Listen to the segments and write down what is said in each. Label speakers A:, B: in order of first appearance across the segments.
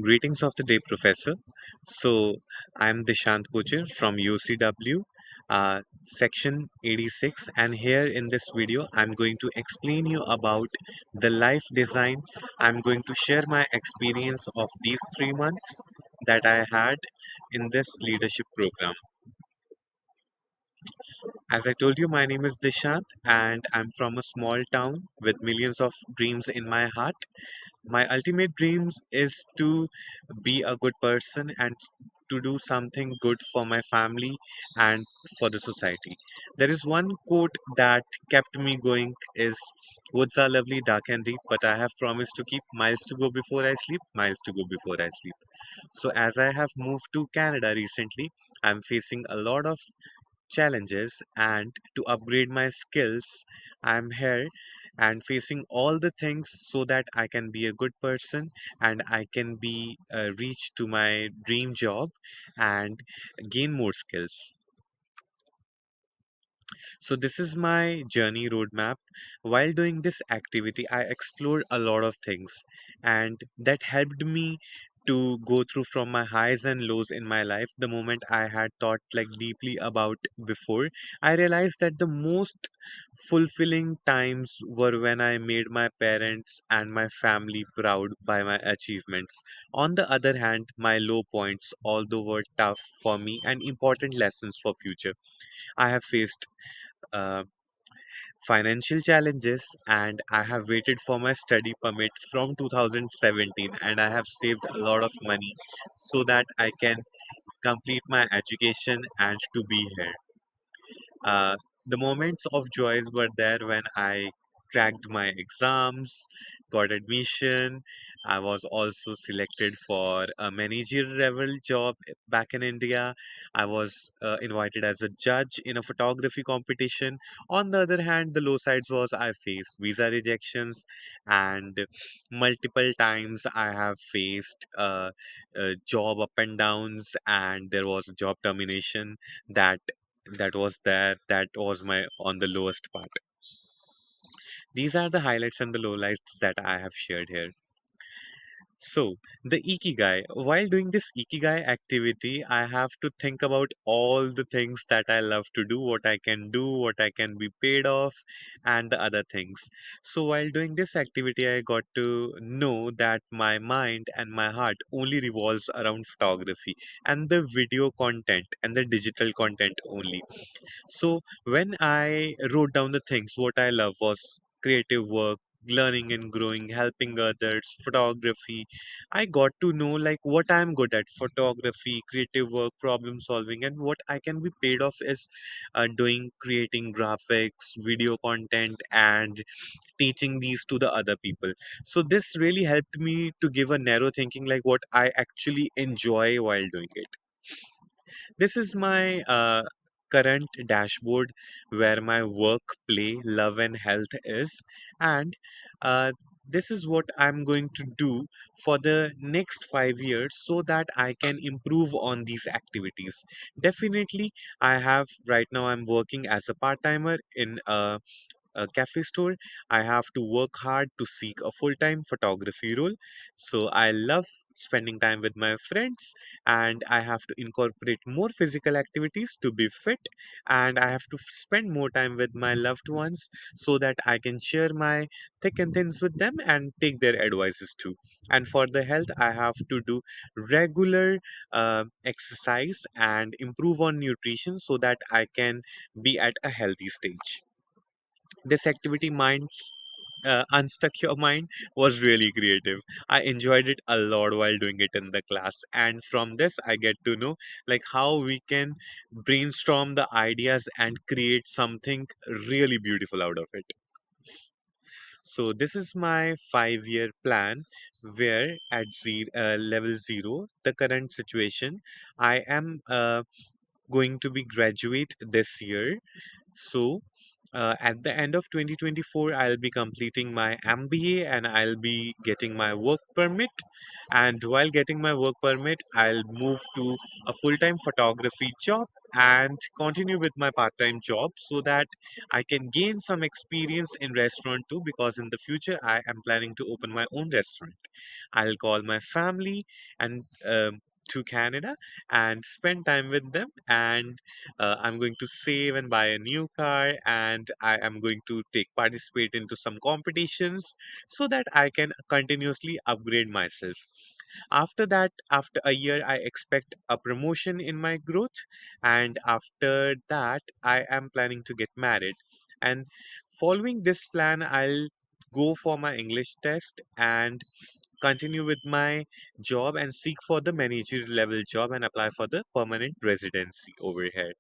A: Greetings of the day, Professor. So, I'm Dishant kochar from UCW, section 86, and here in this video, I'm going to explain you about the life design. I'm going to share my experience of these 3 months that I had in this leadership program. As I told you, my name is Dishant, and I'm from a small town with millions of dreams in my heart. My ultimate dreams is to be a good person and to do something good for my family and for the society. There is one quote that kept me going is woods are lovely, dark and deep, but I have promised to keep miles to go before I sleep, miles to go before I sleep. So as I have moved to Canada recently, I'm facing a lot of challenges, and to upgrade my skills, I'm here and facing all the things so that I can be a good person and I can be reach to my dream job and gain more skills. So this is my journey roadmap. While doing this activity, I explored a lot of things, and that helped me to go through from my highs and lows in my life. The moment I had thought like deeply about before, I realized that the most fulfilling times were when I made my parents and my family proud by my achievements. On the other hand, my low points, although were tough for me and important lessons for future. I have faced uh, financial challenges, and I have waited for my study permit from 2017, and I have saved a lot of money so that I can complete my education and to be here. uh, the moments of joys were there when I cracked my exams, got admission. I was also selected for a managerial level job back in India. I was invited as a judge in a photography competition. On the other hand, the low sides was I faced visa rejections, and multiple times I have faced job up and downs, and there was a job termination that that was my on the lowest part. These are the highlights and the lowlights that I have shared here. So, the ikigai. While doing this ikigai activity, I have to think about all the things that I love to do, what I can do, what I can be paid off, and the other things. So, while doing this activity, I got to know that my mind and my heart only revolves around photography and the video content and the digital content only. So when I wrote down the things, what I love was creative work, learning and growing, helping others, photography. I got to know like what I'm good at: photography, creative work, problem solving, and what I can be paid off is doing creating graphics, video content, and teaching these to the other people. So this really helped me to give a narrow thinking like what I actually enjoy while doing it. This is my current dashboard where my work, play, love, and health is. And uh, this is what I'm going to do for the next 5 years so that I can improve on these activities. Definitely, I have right now, I'm working as a part timer in a cafe store. I have to work hard to seek a full time photography role. So I love spending time with my friends, and I have to incorporate more physical activities to be fit, and I have to spend more time with my loved ones so that I can share my thick and thins with them and take their advices too. And for the health, I have to do regular exercise and improve on nutrition so that I can be at a healthy stage. This activity, minds unstuck your mind, was really creative. I enjoyed it a lot while doing it in the class, and from this I get to know like how we can brainstorm the ideas and create something really beautiful out of it. So this is my 5 year plan, where at level 0, the current situation, I am going to be graduate this year. So At the end of 2024, I'll be completing my MBA and I'll be getting my work permit. And while getting my work permit, I'll move to a full time photography job and continue with my part time job so that I can gain some experience in restaurant too. Because in the future, I am planning to open my own restaurant. I'll call my family and to Canada and spend time with them, and I'm going to save and buy a new car, and I am going to take participate into some competitions so that I can continuously upgrade myself. After that, after a year, I expect a promotion in my growth, and after that, I am planning to get married. And following this plan, I'll go for my English test and continue with my job and seek for the managerial level job and apply for the permanent residency over here.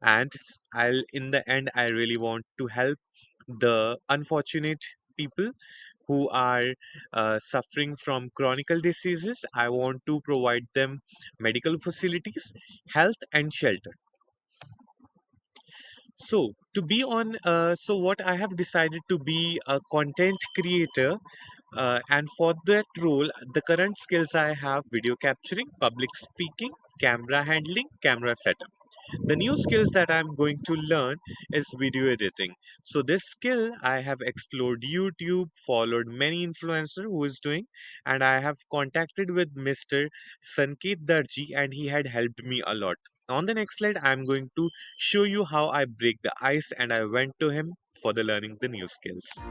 A: And I'll in the end, I really want to help the unfortunate people who are suffering from chronic diseases. I want to provide them medical facilities, health, and shelter. So to be on, so what I have decided to be a content creator, and for that role, the current skills I have: video capturing, public speaking, camera handling, camera setup. The new skills that I'm going to learn is video editing. So this skill I have explored YouTube, followed many influencer who is doing, and I have contacted with Mr. Sanket Darji and he had helped me a lot. On the next slide, I'm going to show you how I break the ice and I went to him for the learning the new skills.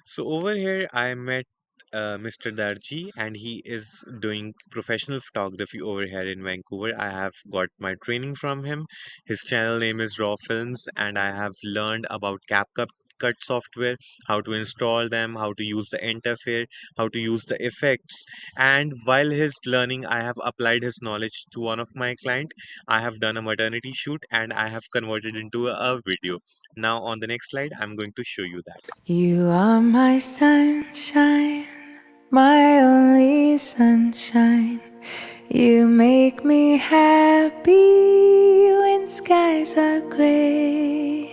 A: So over here, I met Mr. Darji, and he is doing professional photography over here in Vancouver. I have got my training from him. His channel name is Raw Films, and I have learned about CapCut cut software, how to install them, how to use the interface, how to use the effects. And while his learning, I have applied his knowledge to one of my client. I have done a maternity shoot, and I have converted into a video. Now on the next slide, I'm going to show you that.
B: You are my sunshine, my only sunshine. You make me happy when skies are gray.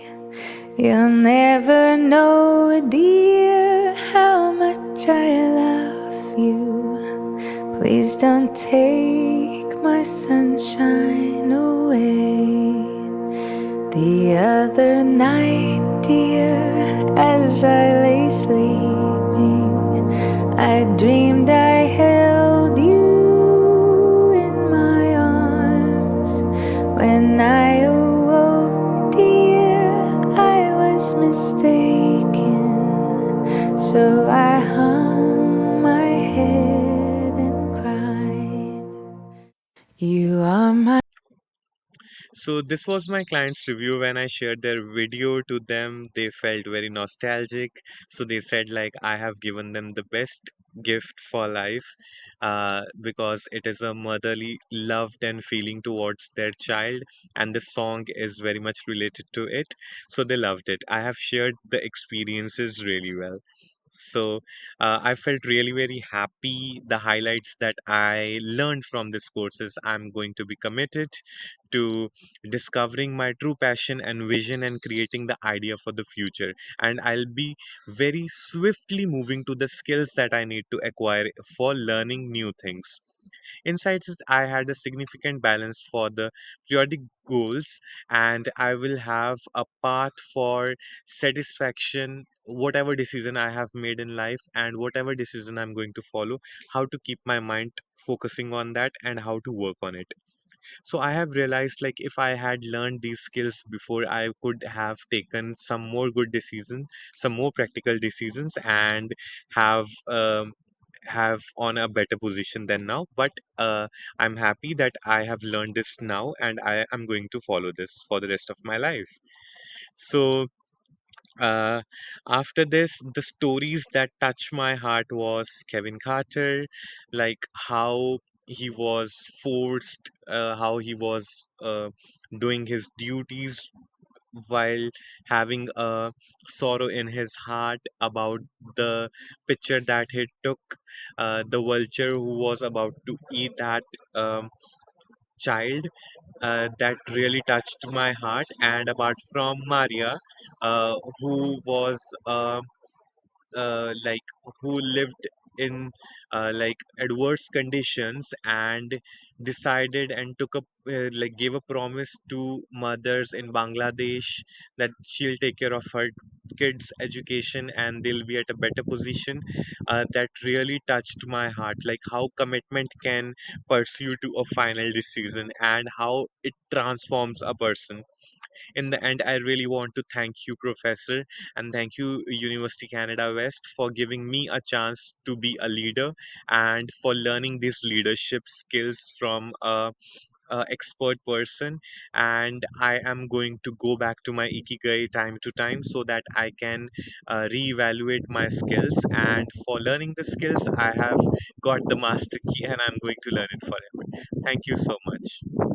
B: You'll never know, dear, how much I love you. Please don't take my sunshine away. The other night, dear, as I lay sleeping, I dreamed I held you in my arms. When I awoke, dear, I was mistaken. So I hung my head and cried. You are my
A: So this was my client's review. When I shared their video to them, they felt very nostalgic. So they said like I have given them the best gift for life, because it is a motherly loved and feeling towards their child, and the song is very much related to it. So they loved it. I have shared the experiences really well. So I felt really very happy. The highlights that I learned from this course is I'm going to be committed to discovering my true passion and vision and creating the idea for the future. And I'll be very swiftly moving to the skills that I need to acquire for learning new things. Insights is I had a significant balance for the periodic goals, and I will have a path for satisfaction whatever decision I have made in life and whatever decision I'm going to follow, how to keep my mind focusing on that and how to work on it. So I have realized, like, if I had learned these skills before, I could have taken some more good decisions, some more practical decisions, and have have on a better position than now. But I'm happy that I have learned this now, and I am going to follow this for the rest of my life. So uh, after this, the stories that touch my heart was Kevin Carter, like how he was forced, how he was doing his duties while having a sorrow in his heart about the picture that he took, the vulture who was about to eat that child. That really touched my heart. And apart from Maria, who was like who lived in like adverse conditions and decided and took a like gave a promise to mothers in Bangladesh that she'll take care of her kids education and they'll be at a better position. That really touched my heart, like how commitment can pursue to a final decision and how it transforms a person. In the end, I really want to thank you, Professor, and thank you, University Canada West, for giving me a chance to be a leader and for learning these leadership skills from a expert person. And I am going to go back to my ikigai time to time so that I can reevaluate my skills. And for learning the skills, I have got the master key and I'm going to learn it forever. Thank you so much.